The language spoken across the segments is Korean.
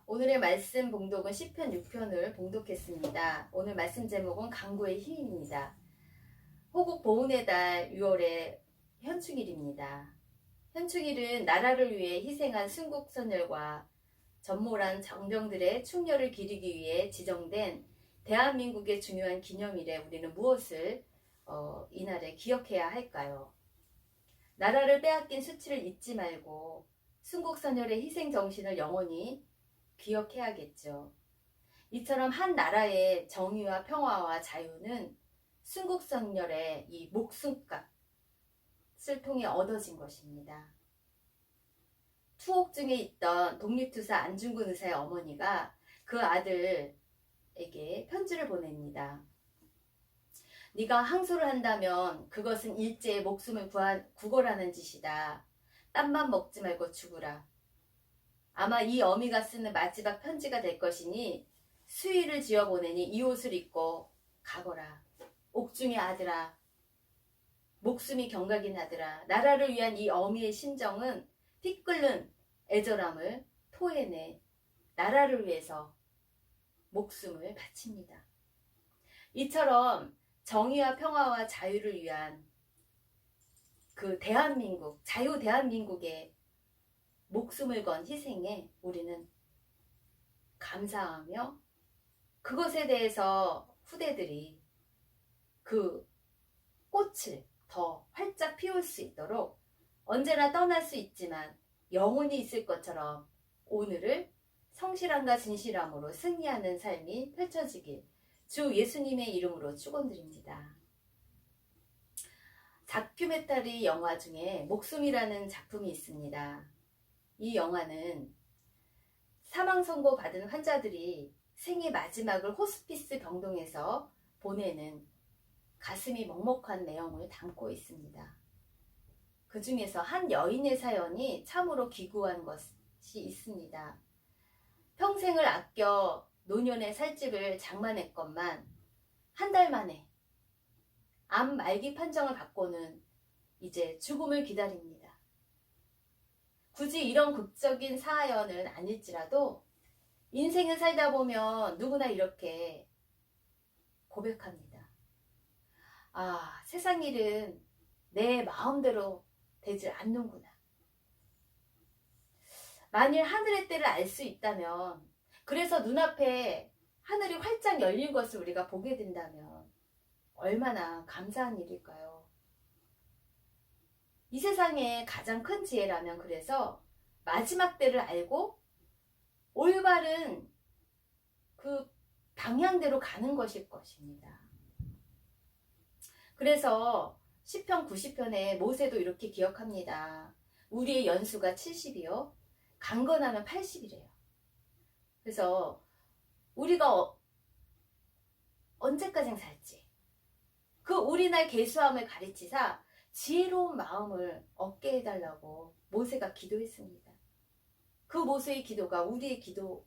오늘의 말씀 봉독은 시편 6편을 봉독했습니다. 오늘 말씀 제목은 강구의 힘입니다. 호국 보훈의 달 6월의 현충일입니다. 현충일은 나라를 위해 희생한 순국선열과 전몰한 장병들의 충렬을 기리기 위해 지정된 대한민국의 중요한 기념일에 우리는 무엇을 이날에 기억해야 할까요? 나라를 빼앗긴 수치를 잊지 말고 순국선열의 희생 정신을 영원히 기억해야겠죠. 이처럼 한 나라의 정의와 평화와 자유는 순국선열의 이 목숨값을 통해 얻어진 것입니다. 투옥 중에 있던 독립투사 안중근 의사의 어머니가 그 아들에게 편지를 보냅니다. 네가 항소를 한다면 그것은 일제의 목숨을 구걸하는 짓이다. 땀만 먹지 말고 죽으라. 아마 이 어미가 쓰는 마지막 편지가 될 것이니 수의를 지어 보내니 이 옷을 입고 가거라. 옥중의 아들아, 목숨이 경각인 아들아, 나라를 위한 이 어미의 심정은 피 끓는 애절함을 토해내 나라를 위해서 목숨을 바칩니다. 이처럼 정의와 평화와 자유를 위한 그 대한민국, 자유 대한민국의 목숨을 건 희생에 우리는 감사하며 그것에 대해서 후대들이 그 꽃을 더 활짝 피울 수 있도록 언제나 떠날 수 있지만 영원히 있을 것처럼 오늘을 성실함과 진실함으로 승리하는 삶이 펼쳐지길 주 예수님의 이름으로 축원드립니다. 다큐멘터리 영화 중에 목숨이라는 작품이 있습니다. 이 영화는 사망 선고 받은 환자들이 생의 마지막을 호스피스 병동에서 보내는 가슴이 먹먹한 내용을 담고 있습니다. 그 중에서 한 여인의 사연이 참으로 기구한 것이 있습니다. 평생을 아껴 노년의 살집을 장만했건만 한 달 만에 암 말기 판정을 받고는 이제 죽음을 기다립니다. 굳이 이런 극적인 사연은 아닐지라도 인생을 살다 보면 누구나 이렇게 고백합니다. 아, 세상 일은 내 마음대로 되지 않는구나. 만일 하늘의 때를 알 수 있다면, 그래서 눈앞에 하늘이 활짝 열린 것을 우리가 보게 된다면 얼마나 감사한 일일까요? 이 세상의 가장 큰 지혜라면 그래서 마지막 때를 알고 올바른 그 방향대로 가는 것일 것입니다. 그래서 시편 90편에 모세도 이렇게 기억합니다. 우리의 연수가 70이요. 강건하면 80이래요. 그래서 우리가 언제까지 살지? 그 우리날 계수함을 가르치사 지혜로운 마음을 얻게 해달라고 모세가 기도했습니다. 그 모세의 기도가 우리의 기도처럼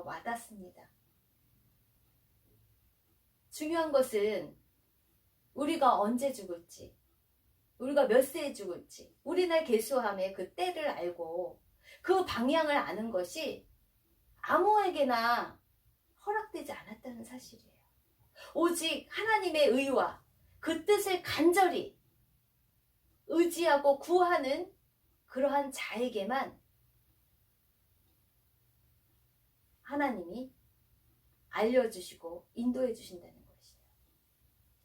와닿습니다. 중요한 것은 우리가 언제 죽을지, 우리가 몇 세에 죽을지, 우리날 계수함의 그 때를 알고 그 방향을 아는 것이 아무에게나 허락되지 않았다는 사실이에요. 오직 하나님의 의와 그 뜻을 간절히 의지하고 구하는 그러한 자에게만 하나님이 알려주시고 인도해 주신다는 것이에요.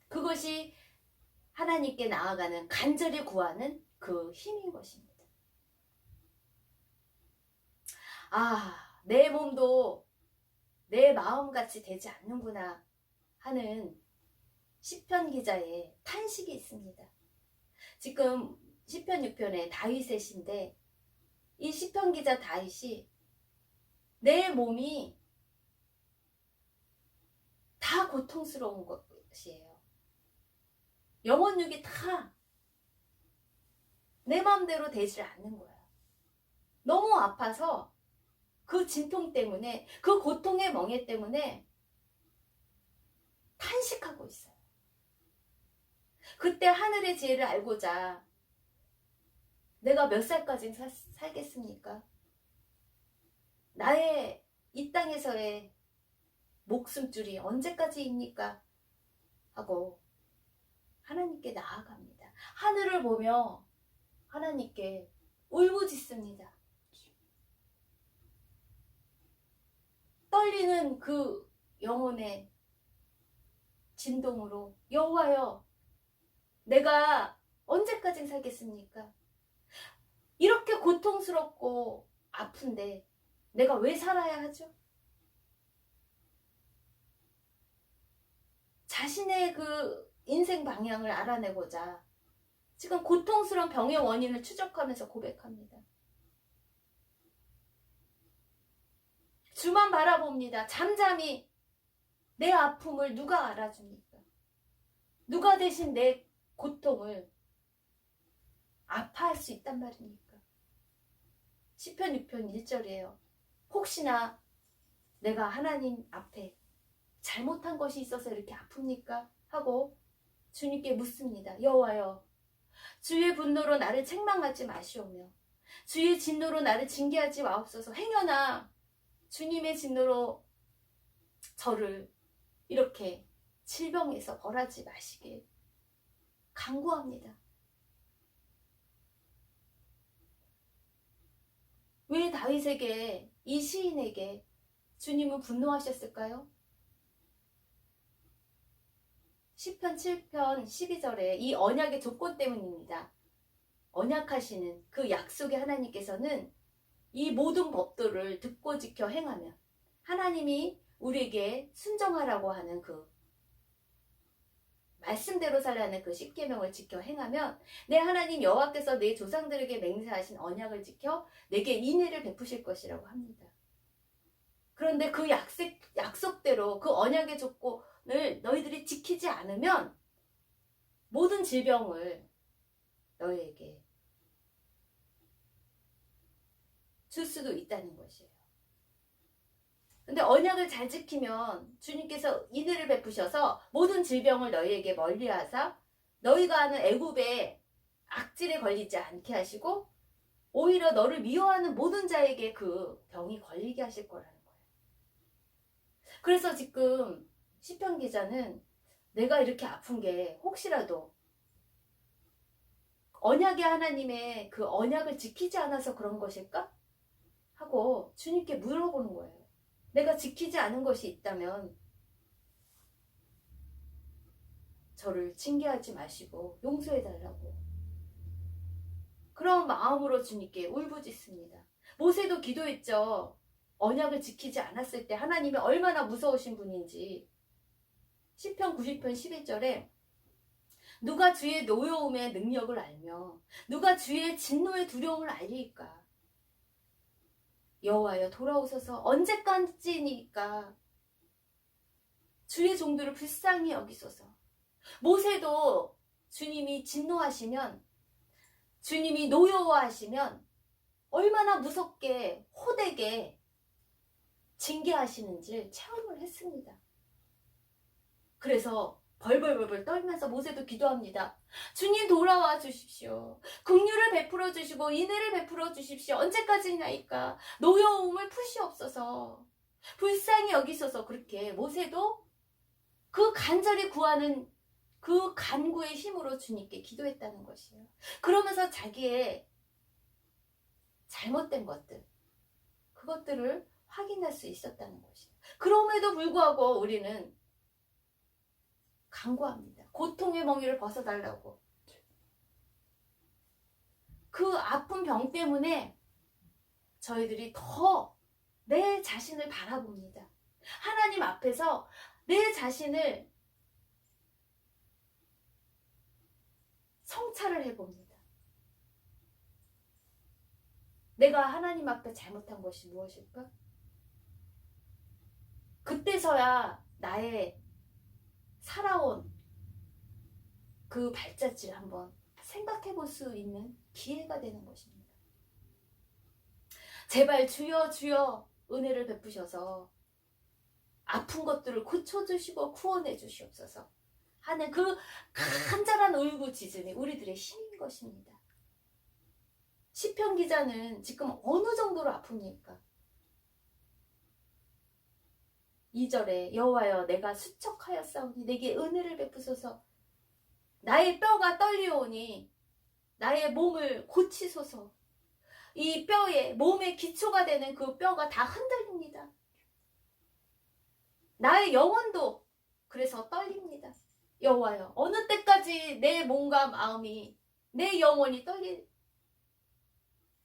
그것이 하나님께 나아가는 간절히 구하는 그 힘인 것입니다. 아, 내 몸도 내 마음같이 되지 않는구나 하는 시편 기자의 탄식이 있습니다. 지금 시편 6편에 다윗의 시인데 이 시편 기자 다윗이 내 몸이 다 고통스러운 것이에요. 영혼육이 다 내 마음대로 되지 않는 거야. 너무 아파서 그 진통 때문에, 그 고통의 멍에 때문에 탄식하고 있어요. 그때 하늘의 지혜를 알고자 내가 몇 살까지 살겠습니까? 땅에서의 목숨줄이 언제까지입니까? 하고 하나님께 나아갑니다. 하늘을 보며 하나님께 울부짖습니다. 떨리는 그 영혼의 진동으로 여호와여, 내가 언제까지 살겠습니까? 이렇게 고통스럽고 아픈데 내가 왜 살아야 하죠? 자신의 그 인생 방향을 알아내고자 지금 고통스러운 병의 원인을 추적하면서 고백합니다. 주만 바라봅니다. 잠잠히 내 아픔을 누가 알아줍니까? 누가 대신 내 고통을 아파할 수 있단 말입니까? 시편 6편 1절이에요. 혹시나 내가 하나님 앞에 잘못한 것이 있어서 이렇게 아픕니까? 하고 주님께 묻습니다. 여호와여, 주의 분노로 나를 책망하지 마시오며 주의 진노로 나를 징계하지 마옵소서. 행여나 주님의 진노로 저를 이렇게 질병에서 벌하지 마시길 간구합니다. 왜 다윗에게, 이 시인에게 주님은 분노하셨을까요? 시편 7편 12절에 이 언약의 조건 때문입니다. 언약하시는 그 약속의 하나님께서는 이 모든 법도를 듣고 지켜 행하면, 하나님이 우리에게 순종하라고 하는 그 말씀대로 살라는 그 십계명을 지켜 행하면 내 하나님 여호와께서 내 조상들에게 맹세하신 언약을 지켜 내게 인애를 베푸실 것이라고 합니다. 그런데 그 약속대로 그 언약의 조건을 너희들이 지키지 않으면 모든 질병을 너희에게 줄 수도 있다는 것이에요. 근데 언약을 잘 지키면 주님께서 인애를 베푸셔서 모든 질병을 너희에게 멀리하사 너희가 하는 애굽의 악질에 걸리지 않게 하시고 오히려 너를 미워하는 모든 자에게 그 병이 걸리게 하실 거라는 거예요. 그래서 지금 시편 기자는 내가 이렇게 아픈 게 혹시라도 언약의 하나님의 그 언약을 지키지 않아서 그런 것일까? 하고 주님께 물어보는 거예요. 내가 지키지 않은 것이 있다면 저를 징계하지 마시고 용서해달라고. 그런 마음으로 주님께 울부짖습니다. 모세도 기도했죠. 언약을 지키지 않았을 때 하나님이 얼마나 무서우신 분인지. 시편 90편 11절에 누가 주의 노여움의 능력을 알며 누가 주의 진노의 두려움을 알리까? 여호와여 돌아오소서. 언제까지니까 주의 종들을 불쌍히 여기소서. 모세도 주님이 진노하시면, 주님이 노여워하시면 얼마나 무섭게 호되게 징계하시는지 체험을 했습니다. 그래서 벌벌벌벌 떨면서 모세도 기도합니다. 주님 돌아와 주십시오. 긍휼을 베풀어 주시고 인애를 베풀어 주십시오. 언제까지나이까? 노여움을 푸시옵소서. 불쌍히 여기소서. 그렇게 모세도 그 간절히 구하는 그 간구의 힘으로 주님께 기도했다는 것이에요. 그러면서 자기의 잘못된 것들, 그것들을 확인할 수 있었다는 것이에요. 그럼에도 불구하고 우리는 간구합니다. 고통의 멍에를 벗어달라고. 그 아픈 병 때문에 저희들이 더 내 자신을 바라봅니다. 하나님 앞에서 내 자신을 성찰을 해봅니다. 내가 하나님 앞에 잘못한 것이 무엇일까? 그때서야 나의 살아온 그 발자취를 한번 생각해 볼 수 있는 기회가 되는 것입니다. 제발 주여 주여 은혜를 베푸셔서 아픈 것들을 고쳐주시고 구원해 주시옵소서 하는 그 간절한 울부짖음이 우리들의 힘인 것입니다. 시편 기자는 지금 어느 정도로 아픕니까? 2절에 여호와여 내가 수척하였사오니 내게 은혜를 베푸소서. 나의 뼈가 떨리오니 나의 몸을 고치소서. 이 뼈에 몸의 기초가 되는 그 뼈가 다 흔들립니다. 나의 영혼도 그래서 떨립니다. 여호와여 어느 때까지 내 몸과 마음이 내 영혼이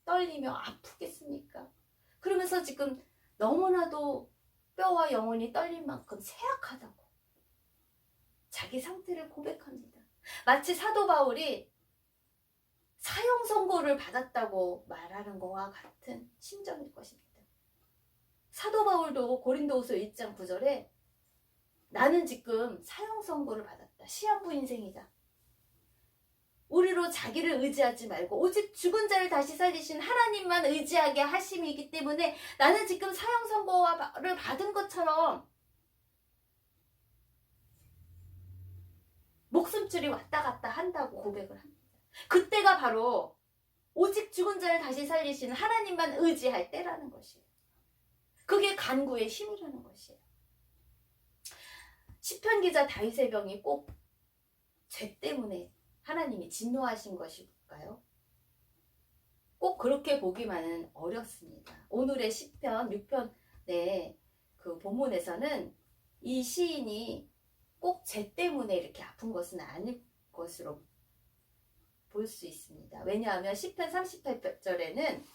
떨리며 아프겠습니까? 그러면서 지금 너무나도 뼈와 영혼이 떨릴 만큼 쇠약하다고 자기 상태를 고백합니다. 마치 사도 바울이 사형 선고를 받았다고 말하는 것과 같은 심정일 것입니다. 사도 바울도 고린도후서 1장 9절에 나는 지금 사형 선고를 받았다. 시한부 인생이다. 우리로 자기를 의지하지 말고 오직 죽은 자를 다시 살리신 하나님만 의지하게 하심이기 때문에 나는 지금 사형 선고를 받은 것처럼 목숨줄이 왔다 갔다 한다고 고백을 합니다. 그때가 바로 오직 죽은 자를 다시 살리시는 하나님만 의지할 때라는 것이에요. 그게 간구의 힘이라는 것이에요. 시편 기자 다윗의 병이 꼭 죄 때문에 하나님이 진노하신 것일까요? 꼭 그렇게 보기만은 어렵습니다. 오늘의 시편 6편의 그 본문에서는 이 시인이 꼭 죄 때문에 이렇게 아픈 것은 아닐 것으로 볼 수 있습니다. 왜냐하면 시편 38절에는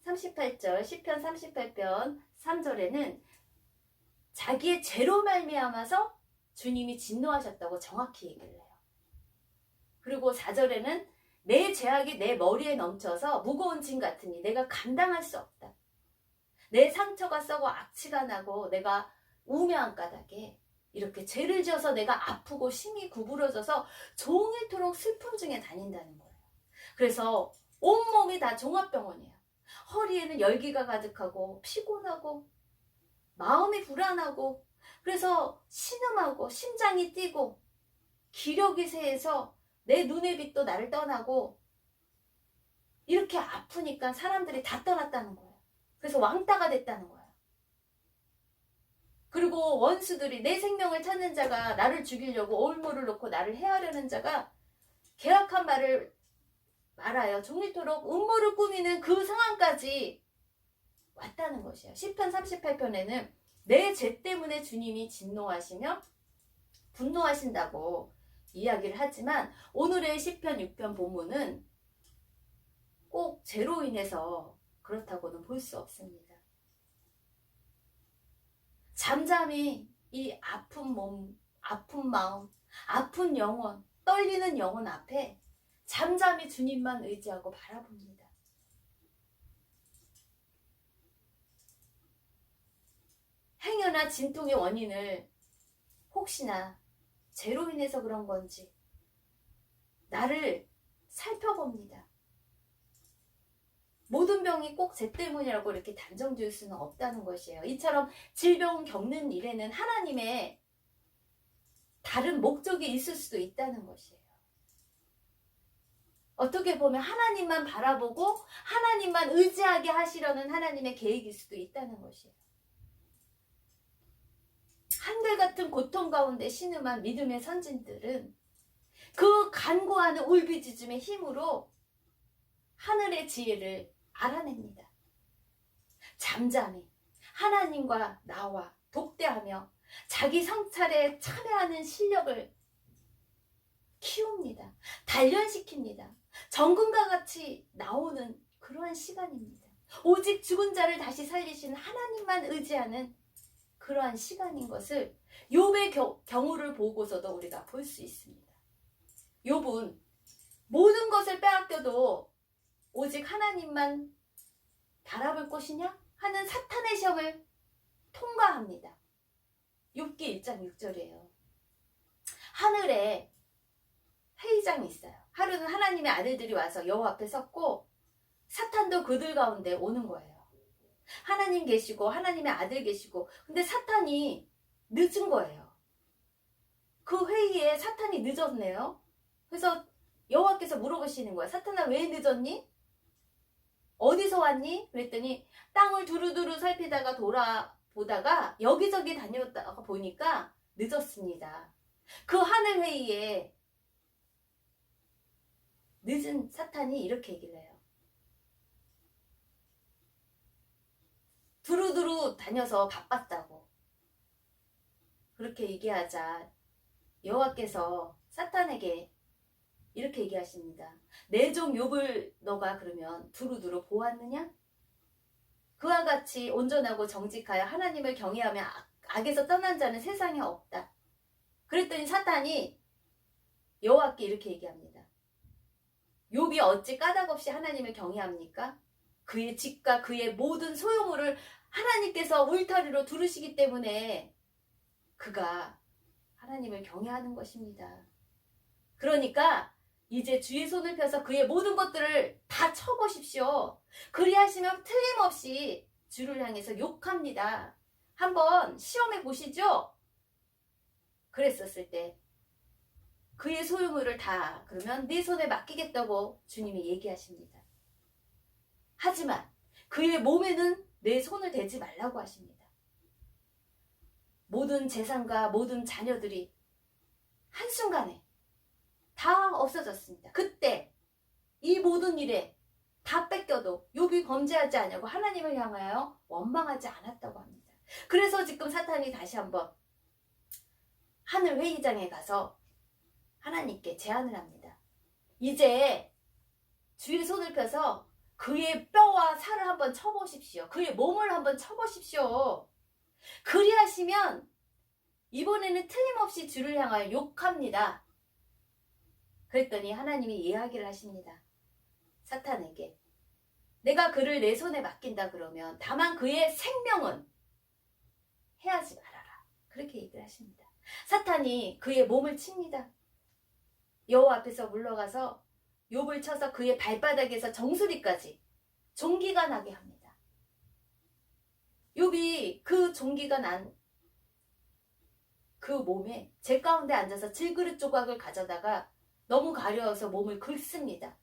38절 시편 38편 3절에는 자기의 죄로 말미암아서 주님이 진노하셨다고 정확히 얘기를 해요. 그리고 4절에는 내 죄악이 내 머리에 넘쳐서 무거운 짐 같으니 내가 감당할 수 없다. 내 상처가 썩어 악취가 나고 내가 우매한 까닭에 이렇게 죄를 지어서 내가 아프고 심히 구부러져서 종일토록 슬픔 중에 다닌다는 거예요. 그래서 온몸이 다 종합병원이에요. 허리에는 열기가 가득하고 피곤하고 마음이 불안하고 그래서 신음하고 심장이 뛰고 기력이 쇠해서 내 눈의 빛도 나를 떠나고 이렇게 아프니까 사람들이 다 떠났다는 거예요. 그래서 왕따가 됐다는 거예요. 그리고 원수들이 내 생명을 찾는 자가 나를 죽이려고 올무를 놓고 나를 해하려는 자가 계약한 말을 말하여 종일토록 음모를 꾸미는 그 상황까지 왔다는 것이에요. 시편 38편에는 내 죄 때문에 주님이 진노하시며 분노하신다고 이야기를 하지만 오늘의 시편 6편 본문은 꼭 죄로 인해서 그렇다고는 볼 수 없습니다. 잠잠히 이 아픈 몸, 아픈 마음, 아픈 영혼, 떨리는 영혼 앞에 잠잠히 주님만 의지하고 바라봅니다. 행여나 진통의 원인을 혹시나 죄로 인해서 그런 건지 나를 살펴봅니다. 모든 병이 꼭 죄 때문이라고 이렇게 단정 지을 수는 없다는 것이에요. 이처럼 질병 겪는 일에는 하나님의 다른 목적이 있을 수도 있다는 것이에요. 어떻게 보면 하나님만 바라보고 하나님만 의지하게 하시려는 하나님의 계획일 수도 있다는 것이에요. 한결같은 고통 가운데 신음한 믿음의 선진들은 그 간구하는 울부짖음의 힘으로 하늘의 지혜를 알아냅니다. 잠잠히 하나님과 나와 독대하며 자기 성찰에 참여하는 실력을 키웁니다. 단련시킵니다. 정금과 같이 나오는 그러한 시간입니다. 오직 죽은 자를 다시 살리신 하나님만 의지하는 그러한 시간인 것을 욥의 경우를 보고서도 우리가 볼 수 있습니다. 욥은 모든 것을 빼앗겨도 오직 하나님만 바라볼 것이냐 하는 사탄의 시험을 통과합니다. 욥기 1장 6절이에요. 하늘에 회의장이 있어요. 하루는 하나님의 아들들이 와서 여호와 앞에 섰고 사탄도 그들 가운데 오는 거예요. 하나님 계시고 하나님의 아들 계시고 근데 사탄이 늦은 거예요. 그 회의에 사탄이 늦었네요. 그래서 여호와께서 물어보시는 거예요. 사탄아 왜 늦었니? 어디서 왔니? 그랬더니 땅을 두루두루 살피다가 돌아보다가 여기저기 다녔다가 보니까 늦었습니다. 그 하늘 회의에 늦은 사탄이 이렇게 얘기를 해요. 두루두루 다녀서 바빴다고. 그렇게 얘기하자 여호와께서 사탄에게 이렇게 얘기하십니다. 내 종 욥을 너가 그러면 두루두루 보았느냐? 그와 같이 온전하고 정직하여 하나님을 경외하며 악에서 떠난 자는 세상에 없다. 그랬더니 사탄이 여호와께 이렇게 얘기합니다. 욥이 어찌 까닭없이 하나님을 경외합니까? 그의 집과 그의 모든 소유물을 하나님께서 울타리로 두르시기 때문에 그가 하나님을 경외하는 것입니다. 그러니까 이제 주의 손을 펴서 그의 모든 것들을 다 쳐보십시오. 그리하시면 틀림없이 주를 향해서 욕합니다. 한번 시험해 보시죠. 그랬었을 때 그의 소유물을 다 그러면 네 손에 맡기겠다고 주님이 얘기하십니다. 하지만 그의 몸에는 내 손을 대지 말라고 하십니다. 모든 재산과 모든 자녀들이 한순간에 다 없어졌습니다. 그때 이 모든 일에 다 뺏겨도 욥이 범죄하지 않냐고 하나님을 향하여 원망하지 않았다고 합니다. 그래서 지금 사탄이 다시 한번 하늘 회의장에 가서 하나님께 제안을 합니다. 이제 주의 손을 펴서 그의 뼈와 살을 한번 쳐보십시오. 그의 몸을 한번 쳐보십시오. 그리하시면 이번에는 틀림없이 주를 향하여 욕합니다. 그랬더니 하나님이 이야기를 하십니다. 사탄에게 내가 그를 내 손에 맡긴다 그러면 다만 그의 생명은 해하지 말아라. 그렇게 얘기를 하십니다. 사탄이 그의 몸을 칩니다. 여호와 앞에서 물러가서 욥을 쳐서 그의 발바닥에서 정수리까지 종기가 나게 합니다. 욥이 그 종기가 난 그 몸에 제 가운데 앉아서 질그릇 조각을 가져다가 너무 가려워서 몸을 긁습니다.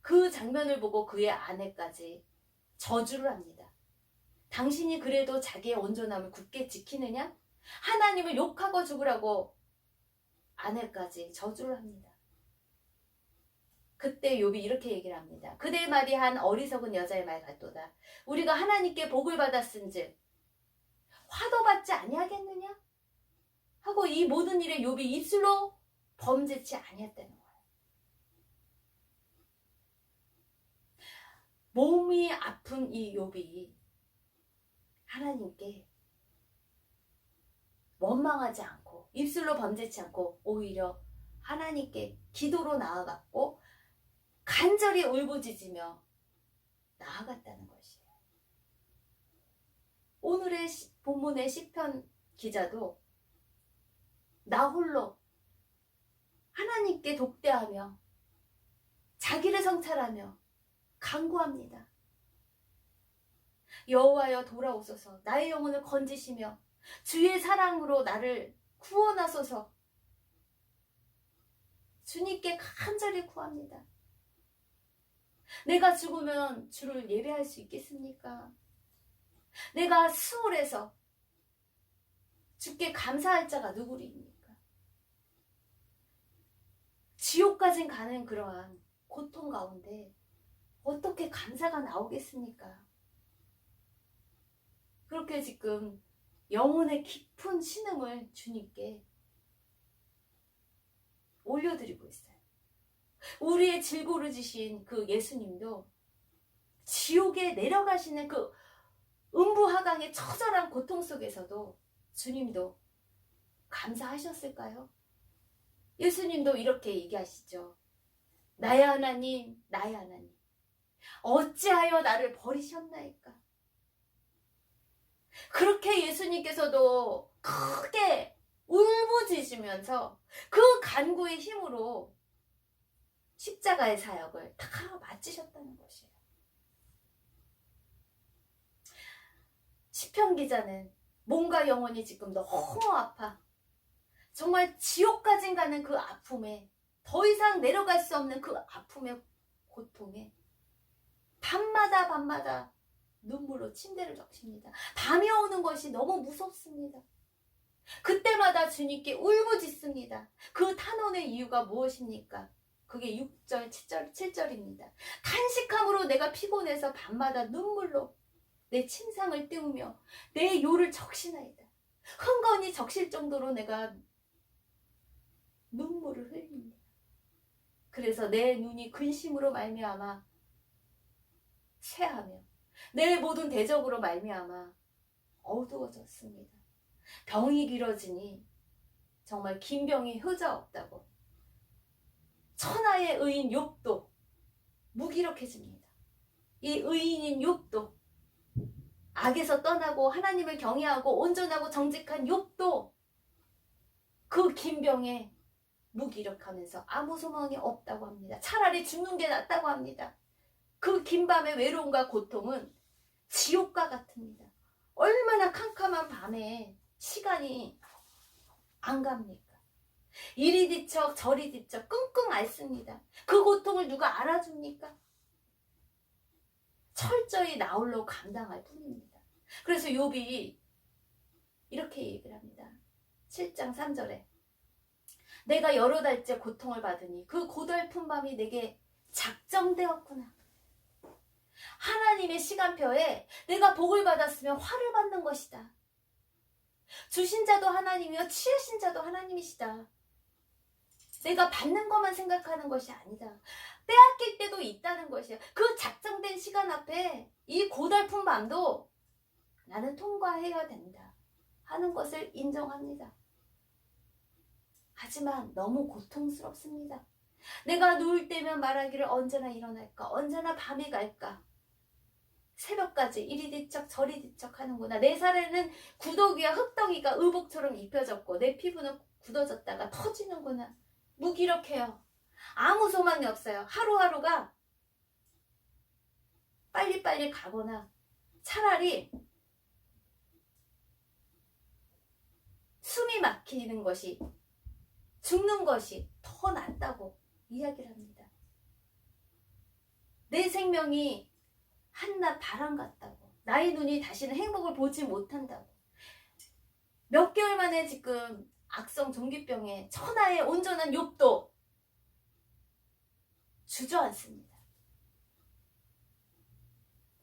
그 장면을 보고 그의 아내까지 저주를 합니다. 당신이 그래도 자기의 온전함을 굳게 지키느냐? 하나님을 욕하고 죽으라고 아내까지 저주를 합니다. 그때 욥이 이렇게 얘기를 합니다. 그대의 말이 한 어리석은 여자의 말 같도다. 우리가 하나님께 복을 받았은즉 화도 받지 아니하겠느냐? 하고 이 모든 일에 욥이 입술로 범죄치 아니했다는 거예요. 몸이 아픈 이 욥이 하나님께 원망하지 않고 입술로 범죄치 않고 오히려 하나님께 기도로 나아갔고 간절히 울부짖으며 나아갔다는 것이에요. 오늘의 본문의 시편 기자도 나 홀로 하나님께 독대하며 자기를 성찰하며 간구합니다. 여호와여 돌아오소서. 나의 영혼을 건지시며 주의 사랑으로 나를 구원하소서. 주님께 간절히 구합니다. 내가 죽으면 주를 예배할 수 있겠습니까? 내가 수월해서 주께 감사할 자가 누구리입니까? 지옥까지 가는 그러한 고통 가운데 어떻게 감사가 나오겠습니까? 그렇게 지금 영혼의 깊은 신음을 주님께 올려드리고 있어요. 우리의 질고르지신 그 예수님도 지옥에 내려가시는 그 음부하강의 처절한 고통 속에서도 주님도 감사하셨을까요? 예수님도 이렇게 얘기하시죠. 나의 하나님, 나의 하나님, 어찌하여 나를 버리셨나이까? 그렇게 예수님께서도 크게 울부짖으면서 그 간구의 힘으로 십자가의 사역을 다 마치셨다는 것이에요. 시편 기자는 몸과 영혼이 지금 너무 아파 정말 지옥까지 가는 그 아픔에 더 이상 내려갈 수 없는 그 아픔의 고통에 밤마다 눈물로 침대를 적십니다. 밤이 오는 것이 너무 무섭습니다. 그때마다 주님께 울부짖습니다. 그 탄원의 이유가 무엇입니까? 그게 6절, 7절입니다. 탄식함으로 내가 피곤해서 밤마다 눈물로 내 침상을 띄우며 내 요를 적시나이다. 흥건히 적실 정도로 내가 눈물을 흘립니다. 그래서 내 눈이 근심으로 말미암아 쇠하며 내 모든 대적으로 말미암아 어두워졌습니다. 병이 길어지니 정말 긴 병이 흐저없다고 천하의 의인 욥도 무기력해집니다. 이 의인인 욥도 악에서 떠나고 하나님을 경외하고 온전하고 정직한 욥도 그 긴 병에 무기력하면서 아무 소망이 없다고 합니다. 차라리 죽는 게 낫다고 합니다. 그 긴 밤의 외로움과 고통은 지옥과 같습니다. 얼마나 캄캄한 밤에 시간이 안 갑니까? 이리 뒤척 저리 뒤척 끙끙 앓습니다. 그 고통을 누가 알아줍니까? 철저히 나홀로 감당할 뿐입니다. 그래서 욥이 이렇게 얘기를 합니다. 7장 3절에 내가 여러 달째 고통을 받으니 그 고달픈 밤이 내게 작정되었구나. 하나님의 시간표에 내가 복을 받았으면 화를 받는 것이다. 주신 자도 하나님이요 취하신 자도 하나님이시다. 내가 받는 것만 생각하는 것이 아니다. 빼앗길 때도 있다는 것이야. 그 작정된 시간 앞에 이 고달픈 밤도 나는 통과해야 된다 하는 것을 인정합니다. 하지만 너무 고통스럽습니다. 내가 누울 때면 말하기를 언제나 일어날까? 언제나 밤이 갈까? 새벽까지 이리 뒤척 저리 뒤척 하는구나. 내 살에는 구더기와 흙덩이가 의복처럼 입혀졌고 내 피부는 굳어졌다가 터지는구나. 무기력해요. 아무 소망이 없어요. 하루하루가 빨리빨리 가거나 차라리 숨이 막히는 것이 죽는 것이 더 낫다고 이야기를 합니다. 내 생명이 한낱 바람 같다고. 나의 눈이 다시는 행복을 보지 못한다고. 몇 개월 만에 지금 악성 종기병에 천하의 온전한 욥도 주저앉습니다.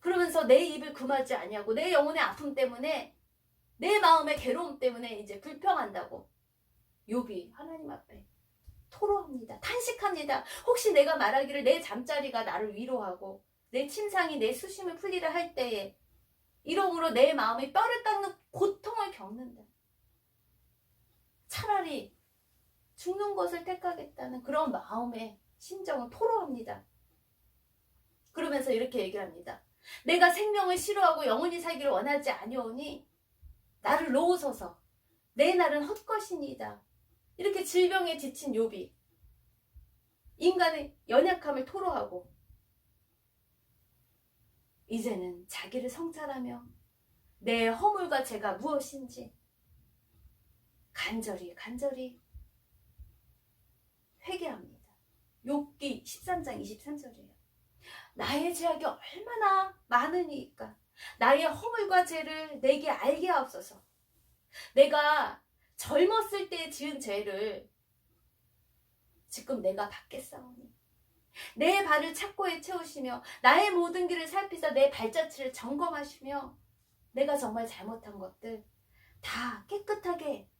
그러면서 내 입을 금하지 아니하고 내 영혼의 아픔 때문에 내 마음의 괴로움 때문에 이제 불평한다고 욥이 하나님 앞에 토로합니다. 탄식합니다. 혹시 내가 말하기를 내 잠자리가 나를 위로하고 내 침상이 내 수심을 풀리라 할 때에 이러므로 내 마음이 뼈를 깎는 고통을 겪는다. 차라리 죽는 것을 택하겠다는 그런 마음의 심정은 토로합니다. 그러면서 이렇게 얘기를 합니다. 내가 생명을 싫어하고 영원히 살기를 원하지 아니오니 나를 놓으소서. 내 날은 헛것이니이다. 이렇게 질병에 지친 욥이 인간의 연약함을 토로하고 이제는 자기를 성찰하며 내 허물과 죄가 무엇인지 간절히 회개합니다. 욥기 13장 23절이에요. 나의 죄악이 얼마나 많으니까 나의 허물과 죄를 내게 알게 하옵소서. 내가 젊었을 때 지은 죄를 지금 내가 받겠사오니 내 발을 착고에 채우시며 나의 모든 길을 살피사 내 발자취를 점검하시며 내가 정말 잘못한 것들 다 깨끗하게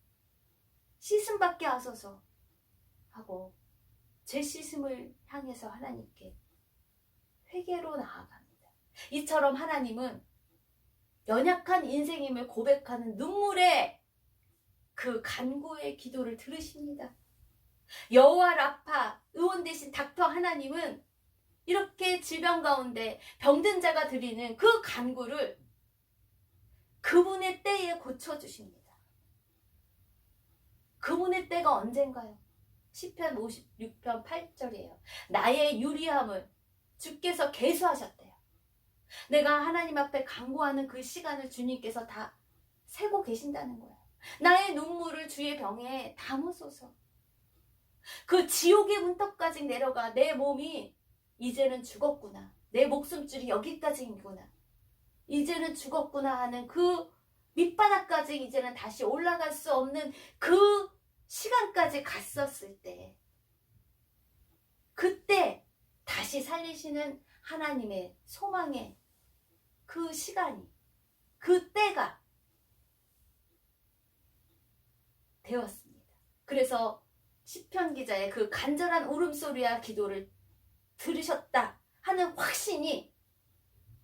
씻음받게 하소서 하고 죄 씻음을 향해서 하나님께 회개로 나아갑니다. 이처럼 하나님은 연약한 인생임을 고백하는 눈물의 그 간구의 기도를 들으십니다. 여호와 라파 의원 대신 닥터 하나님은 이렇게 질병 가운데 병든 자가 드리는 그 간구를 그분의 때에 고쳐주십니다. 그분의 때가 언젠가요? 시편 56편 8절이에요. 나의 유리함을 주께서 계수하셨대요. 내가 하나님 앞에 간구하는 그 시간을 주님께서 다 세고 계신다는 거예요. 나의 눈물을 주의 병에 담으소서. 그 지옥의 문턱까지 내려가 내 몸이 이제는 죽었구나. 내 목숨줄이 여기까지이구나. 이제는 죽었구나 하는 그 밑바닥까지 이제는 다시 올라갈 수 없는 그 시간까지 갔었을 때, 그때 다시 살리시는 하나님의 소망의 그 시간이, 그 때가 되었습니다. 그래서 시편 기자의 그 간절한 울음소리와 기도를 들으셨다 하는 확신이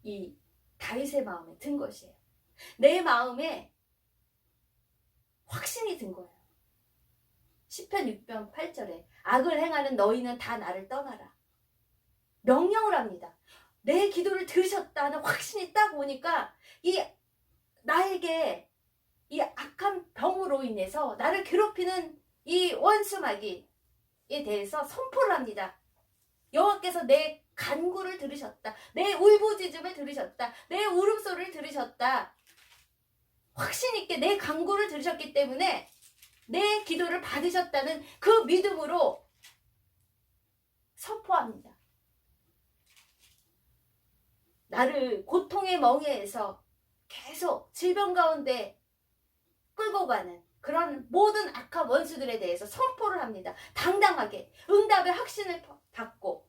이 다윗의 마음에 든 것이에요. 내 마음에 확신이 든 거예요. 시편 6편 8절에 악을 행하는 너희는 다 나를 떠나라. 명령을 합니다. 내 기도를 들으셨다는 확신이 딱 오니까 이 나에게 이 악한 병으로 인해서 나를 괴롭히는 이 원수마귀에 대해서 선포를 합니다. 여호와께서 내 간구를 들으셨다. 내 울부짖음을 들으셨다. 내 울음소리를 들으셨다. 확신 있게 내 간구를 들으셨기 때문에 내 기도를 받으셨다는 그 믿음으로 선포합니다. 나를 고통의 멍에에서 계속 질병 가운데 끌고 가는 그런 모든 악한 원수들에 대해서 선포를 합니다. 당당하게 응답의 확신을 받고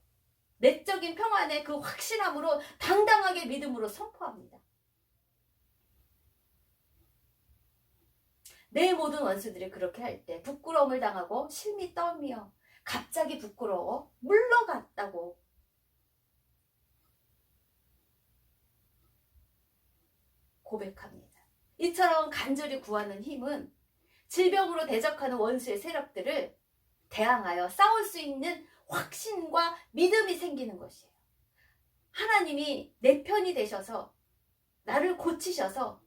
내적인 평안의 그 확신함으로 당당하게 믿음으로 선포합니다. 내 모든 원수들이 그렇게 할 때 부끄러움을 당하고 실미 떨며 갑자기 부끄러워 물러갔다고 고백합니다. 이처럼 간절히 구하는 힘은 질병으로 대적하는 원수의 세력들을 대항하여 싸울 수 있는 확신과 믿음이 생기는 것이에요. 하나님이 내 편이 되셔서 나를 고치셔서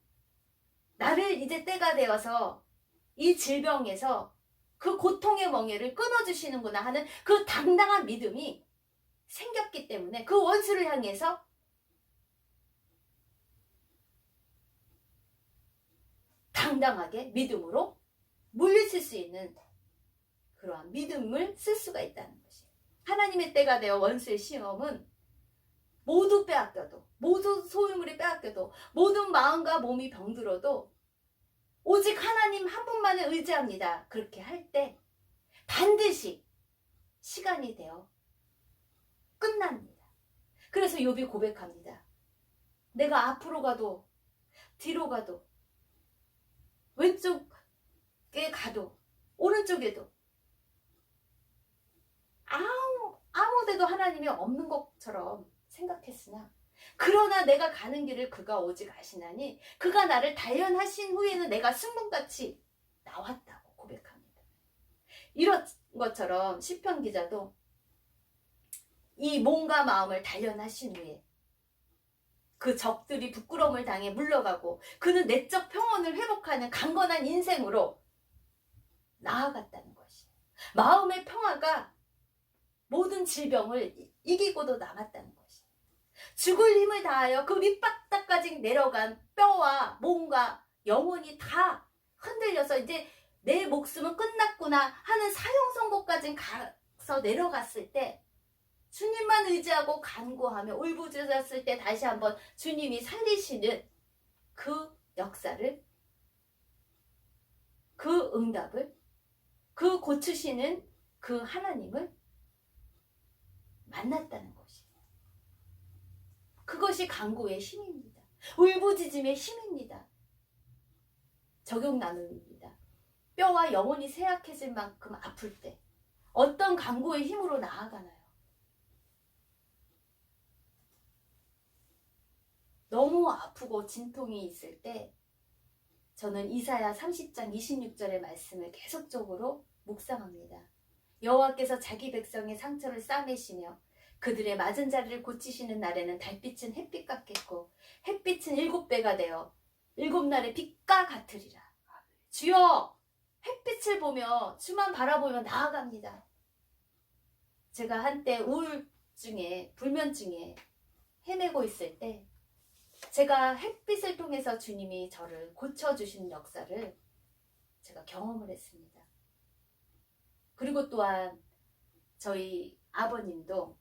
나를 이제 때가 되어서 이 질병에서 그 고통의 멍에를 끊어주시는구나 하는 그 당당한 믿음이 생겼기 때문에 그 원수를 향해서 당당하게 믿음으로 물리칠 수 있는 그러한 믿음을 쓸 수가 있다는 것이에요. 하나님의 때가 되어 원수의 시험은 모두 빼앗겨도, 모든 소유물이 빼앗겨도, 모든 마음과 몸이 병들어도 오직 하나님 한 분만을 의지합니다. 그렇게 할 때 반드시 시간이 되어 끝납니다. 그래서 욥이 고백합니다. 내가 앞으로 가도 뒤로 가도 왼쪽에 가도 오른쪽에도 아무 데도 하나님이 없는 것처럼 생각했으나 그러나 내가 가는 길을 그가 오직 아시나니 그가 나를 단련하신 후에는 내가 승문같이 나왔다고 고백합니다. 이런 것처럼 시편 기자도 이 몸과 마음을 단련하신 후에 그 적들이 부끄러움을 당해 물러가고 그는 내적 평온을 회복하는 강건한 인생으로 나아갔다는 것이에요. 마음의 평화가 모든 질병을 이기고도 남았다는 것이에요. 죽을 힘을 다하여 그 밑바닥까지 내려간 뼈와 몸과 영혼이 다 흔들려서 이제 내 목숨은 끝났구나 하는 사형 선고까지 가서 내려갔을 때 주님만 의지하고 간구하며 울부짖었을 때 다시 한번 주님이 살리시는 그 역사를, 그 응답을, 그 고치시는 그 하나님을 만났다는 것이에요. 그것이 간구의 힘입니다. 울부짖음의 힘입니다. 적용 나눕니다. 뼈와 영혼이 쇠약해질 만큼 아플 때 어떤 간구의 힘으로 나아가나요? 너무 아프고 진통이 있을 때 저는 이사야 30장 26절의 말씀을 계속적으로 묵상합니다. 여호와께서 자기 백성의 상처를 싸매시며 그들의 맞은 자리를 고치시는 날에는 달빛은 햇빛 같겠고 햇빛은 7배가 되어 7날의 빛과 같으리라. 주여, 햇빛을 보며 주만 바라보며 나아갑니다. 제가 한때 우울증에 불면증에 헤매고 있을 때 제가 햇빛을 통해서 주님이 저를 고쳐주신 역사를 제가 경험을 했습니다. 그리고 또한 저희 아버님도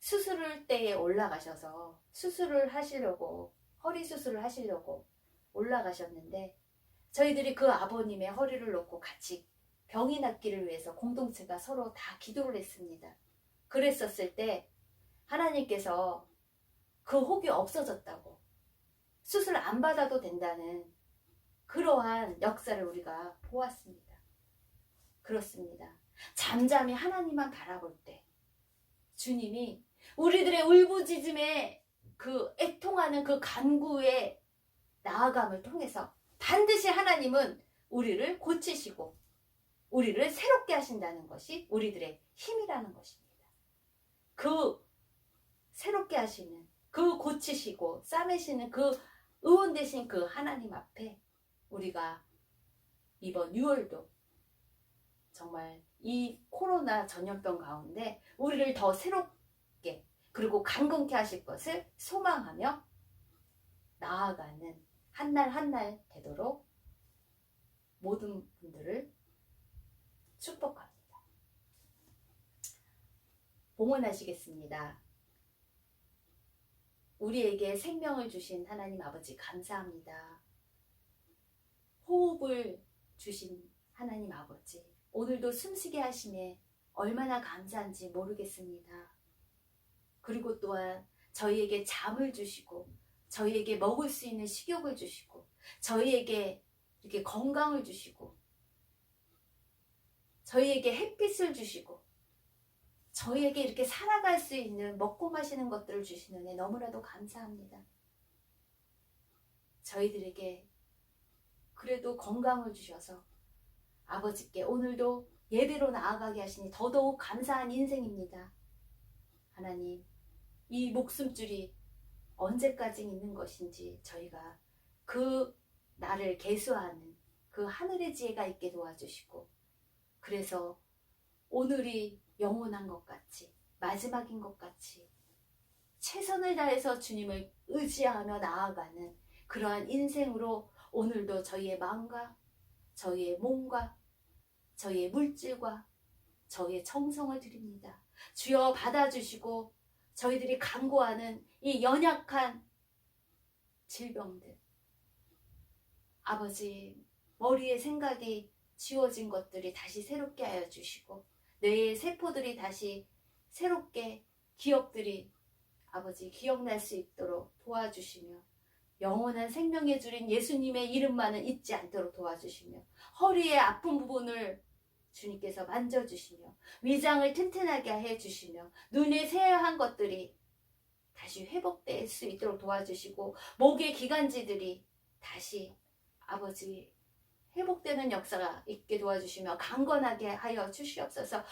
수술을 때에 올라가셔서 수술을 하시려고, 허리 수술을 하시려고 올라가셨는데, 저희들이 그 아버님의 허리를 놓고 같이 병이 낫기를 위해서 공동체가 서로 다 기도를 했습니다. 그랬었을 때 하나님께서 그 혹이 없어졌다고, 수술 안 받아도 된다는 그러한 역사를 우리가 보았습니다. 그렇습니다. 잠잠히 하나님만 바라볼 때 주님이 우리들의 울부짖음에 그 애통하는 그 간구의 나아감을 통해서 반드시 하나님은 우리를 고치시고 우리를 새롭게 하신다는 것이 우리들의 힘이라는 것입니다. 그 새롭게 하시는, 그 고치시고 싸매시는 그 의원 되신 그 하나님 앞에 우리가 이번 6월도 정말 이 코로나 전염병 가운데 우리를 더 새롭게 그리고 강건케 하실 것을 소망하며 나아가는 한 날 한 날 되도록 모든 분들을 축복합니다. 봉헌하시겠습니다. 우리에게 생명을 주신 하나님 아버지 감사합니다. 호흡을 주신 하나님 아버지, 오늘도 숨쉬게 하심에 얼마나 감사한지 모르겠습니다. 그리고 또한 저희에게 잠을 주시고 저희에게 먹을 수 있는 식욕을 주시고 저희에게 이렇게 건강을 주시고 저희에게 햇빛을 주시고 저희에게 이렇게 살아갈 수 있는 먹고 마시는 것들을 주시는 애 너무나도 감사합니다. 저희들에게 그래도 건강을 주셔서 아버지께 오늘도 예배로 나아가게 하시니 더더욱 감사한 인생입니다. 하나님, 이 목숨줄이 언제까지 있는 것인지 저희가 그 나를 계수하는 그 하늘의 지혜가 있게 도와주시고, 그래서 오늘이 영원한 것 같이, 마지막인 것 같이 최선을 다해서 주님을 의지하며 나아가는 그러한 인생으로 오늘도 저희의 마음과 저희의 몸과 저희의 물질과 저희의 정성을 드립니다. 주여 받아주시고 저희들이 간구하는 이 연약한 질병들, 아버지 머리에 생각이 지워진 것들이 다시 새롭게 하여 주시고 뇌의 세포들이 다시 새롭게 기억들이 아버지 기억날 수 있도록 도와주시며 영원한 생명의 주인 예수님의 이름만은 잊지 않도록 도와주시며 허리의 아픈 부분을 주님께서 만져주시며 위장을 튼튼하게 해주시며 눈에 새하얀 것들이 다시 회복될 수 있도록 도와주시고 목의 기관지들이 다시 아버지 회복되는 역사가 있게 도와주시며 강건하게 하여 주시옵소서.